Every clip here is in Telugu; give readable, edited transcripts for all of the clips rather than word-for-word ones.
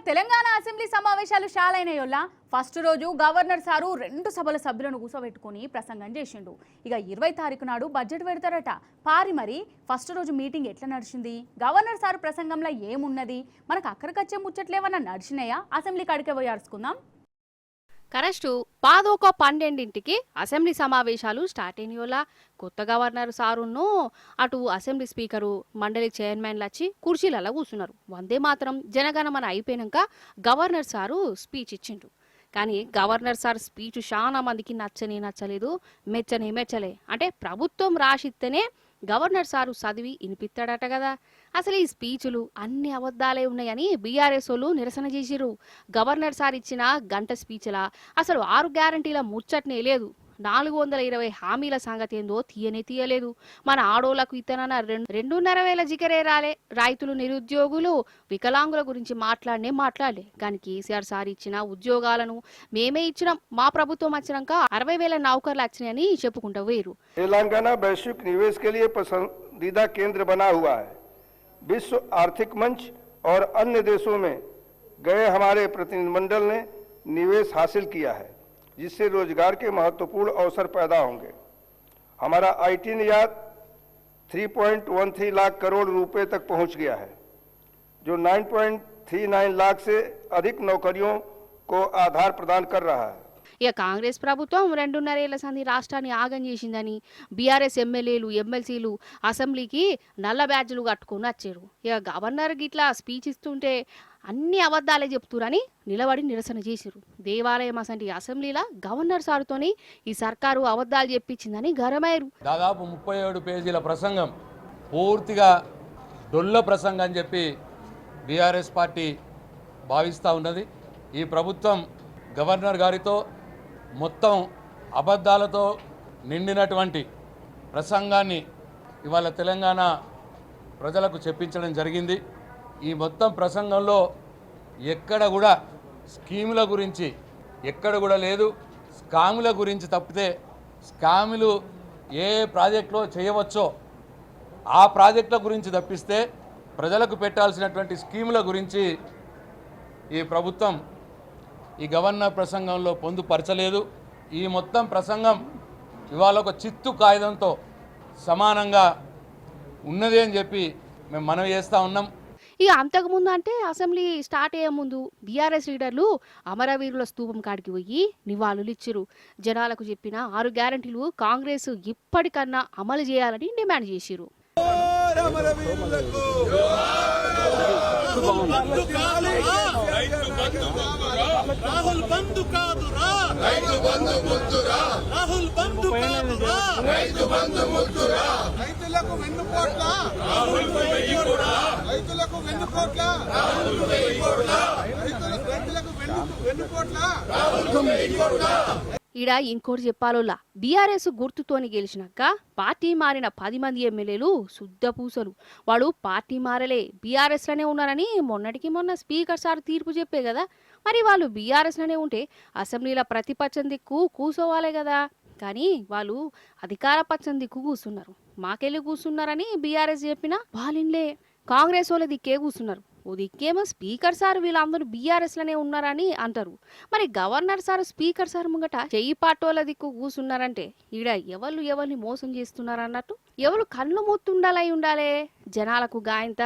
తెలంగాణ అసెంబ్లీ సమావేశాలు షాలైనయోల్లా ఫస్ట్ రోజు గవర్నర్ సారు రెండు సభల సభ్యులను కూసోబెట్టుకొని ప్రసంగం చేసిండు. ఇక 20 తారీఖు నాడు బడ్జెట్ పెడతారట. పారి మరి ఫస్ట్ రోజు మీటింగ్ ఎట్లా నడిచింది, గవర్నర్ సారు ప్రసంగంలో ఏమున్నది, మనకు అక్కడికచ్చే ముచ్చట్లేమన్నా నడిచినాయా, అసెంబ్లీ కాడికే పోయి అరుచుకుందాం. కరెక్టు 11:12కి అసెంబ్లీ సమావేశాలు స్టార్ట్ అయినయోలా కొత్త గవర్నర్ సారును అటు అసెంబ్లీ స్పీకరు మండలి చైర్మన్లు వచ్చి కుర్చీలలో కూర్చున్నారు. వందే మాత్రం జనగణమన అయిపోయాక గవర్నర్ సారు స్పీచ్ ఇచ్చిండు. కానీ గవర్నర్ సార్ స్పీచ్ చాలా మందికి నచ్చలేదు, మెచ్చలే. అంటే ప్రభుత్వం రాసిస్తేనే గవర్నర్ సారు చదివి వినిపిస్తాడట కదా. అసలు ఈ స్పీచులు అన్ని అబద్ధాలే ఉన్నాయని బీఆర్ఎస్ వాళ్ళు నిరసన చేసిరు. గవర్నర్ సార్ ఇచ్చిన గంట స్పీచ్లా అసలు 6 గ్యారంటీల ముచ్చట్నే లేదు. 420 హామీల సంగతి ఏందో తీయలేదు. మన ఆడోళ్లకు ఇతనన్న 2.5 జికరే రాలే. రైతులు, నిరుద్యోగులు, వికలాంగుల గురించి మాట్లాడలే. కానీ కేసీఆర్ సార్ ఇచ్చిన ఉద్యోగాలను మేమే ఇచ్చినాం, మా ప్రభుత్వం వచ్చినాక 60,000 నౌకర్లు వచ్చినాయని చెప్పుకుంటూ వేరు. तेलंगाना वैश्विक निवेश के लिए पसंदीदा केंद्र बना हुआ है. विश्व आर्थिक मंच और अन्य देशों में गए हमारे प्रतिनिधिमंडल ने निवेश हासिल किया है, जिससे रोजगार के महत्वपूर्ण अवसर पैदा होंगे. हमारा आईटी निर्यात 3.13 लाख करोड़ रुपए तक पहुंच गया है, जो 9.39 लाख से अधिक नौकरियों को आधार प्रदान कर रहा है. ఇక కాంగ్రెస్ ప్రభుత్వం 2.5 ఏళ్ల సంది రాష్ట్రాన్ని ఆగం చేసిందని బీఆర్ఎస్ ఎమ్మెల్యేలు, ఎమ్మెల్సీలు అసెంబ్లీకి నల్ల బ్యాడ్జీలు కట్టుకొని వచ్చారు. ఇక గవర్నర్ గిట్లా స్పీచ్ ఇస్తుంటే అన్ని అబద్ధాలే చెప్తురని నిలబడి నిరసన చేశారు. దేవాలయం అసంటి అసెంబ్లీలో గవర్నర్ సారుతోని ఈ సర్కారు అబద్ధాలు చెప్పించిందని గరమయ్యారు. దాదాపు 37 పేజీల ప్రసంగం పూర్తిగా డొల్ల ప్రసంగం అని చెప్పి బీఆర్ఎస్ పార్టీ భావిస్తూ ఉన్నది. ఈ ప్రభుత్వం గవర్నర్ గారితో మొత్తం అబద్ధాలతో నిండినటువంటి ప్రసంగాన్ని ఇవాళ తెలంగాణ ప్రజలకు చెప్పించడం జరిగింది. ఈ మొత్తం ప్రసంగంలో ఎక్కడ కూడా స్కీముల గురించి ఎక్కడ కూడా లేదు. స్కాముల గురించి తప్పితే స్కాములు ఏ ప్రాజెక్టులో చేయవచ్చో ఆ ప్రాజెక్టుల గురించి తప్పిస్తే ప్రజలకు పెట్టాల్సినటువంటి స్కీముల గురించి ఈ ప్రభుత్వం ఈ గవర్నర్ ప్రసంగంలో పొందుపరచలేదు. ఈ మొత్తం ప్రసంగం ఇవాళ ఒక చిత్తు కాగితంతో సమానంగా ఉన్నది అని చెప్పి మేము మనవి చేస్తూ ఉన్నాం. ఇక అంతకుముందు అంటే అసెంబ్లీ స్టార్ట్ అయ్యే ముందు బీఆర్ఎస్ లీడర్లు అమరవీరుల స్తూపం కాడికి పోయి నివాళులు ఇచ్చిరు. జనాలకు చెప్పిన 6 గ్యారంటీలు కాంగ్రెస్ ఇప్పటికన్నా అమలు చేయాలని డిమాండ్ చేసిరు. రాహుల్ బంధు కాదురా, రైతు బంధు ముద్దురా, రాహుల్ బంధు కాదురా, రైతు బంధు ముద్దురా, రైతులకు వెన్నుపోట్ల, రాహుల్ వెయ్యికోట్ల, రైతులకు వెన్నుపోట్ల, రాహుల్ వెయ్యికోట్ల, రైతులకు వెన్నుపోట్ల, రాహుల్ వెయ్యికోట్ల. ఈడ ఇంకోటి చెప్పాలోలా బీఆర్ఎస్ గుర్తుతోని గెలిచినాక పార్టీ మారిన 10 మంది ఎమ్మెల్యేలు శుద్ధ పూసలు. వాళ్ళు పార్టీ మారలే, బీఆర్ఎస్లోనే ఉన్నారని మొన్నటికి మొన్న స్పీకర్ సార్ తీర్పు చెప్పే కదా. మరి వాళ్ళు బీఆర్ఎస్లోనే ఉంటే అసెంబ్లీలో ప్రతిపక్షం దిక్కు కూసోవాలే కదా. కానీ వాళ్ళు అధికార పక్షం దిక్కు కూర్చున్నారు. మాకెళ్ళి కూర్చున్నారని బీఆర్ఎస్ చెప్పినా వాళ్ళిన్లే, కాంగ్రెస్ వాళ్ళ దిక్కే కూర్చున్నారు. ఓ దిక్కేమో స్పీకర్ సార్ వీళ్ళందరూ బీఆర్ఎస్లోనే ఉన్నారని అంటారు. మరి గవర్నర్ సార్ స్పీకర్ సార్ ముంగట చెయ్యి పాటోల దిక్కు కూర్చున్నారంటే ఈడ ఎవరిని మోసం చేస్తున్నారన్నట్టు. ఎవరు కళ్ళు మూతుండాలై ఉండాలే, జనాలకు గాయంత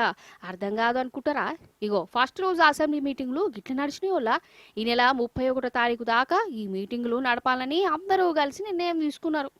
అర్థం కాదు అనుకుంటారా. ఇగో ఫస్ట్ రోజు అసెంబ్లీ మీటింగ్లు గిట్ల నడిచినాయి వల్ల ఈ నెల 31 తారీఖు దాకా ఈ మీటింగ్లు నడపాలని అందరూ కలిసి నిర్ణయం తీసుకున్నారు.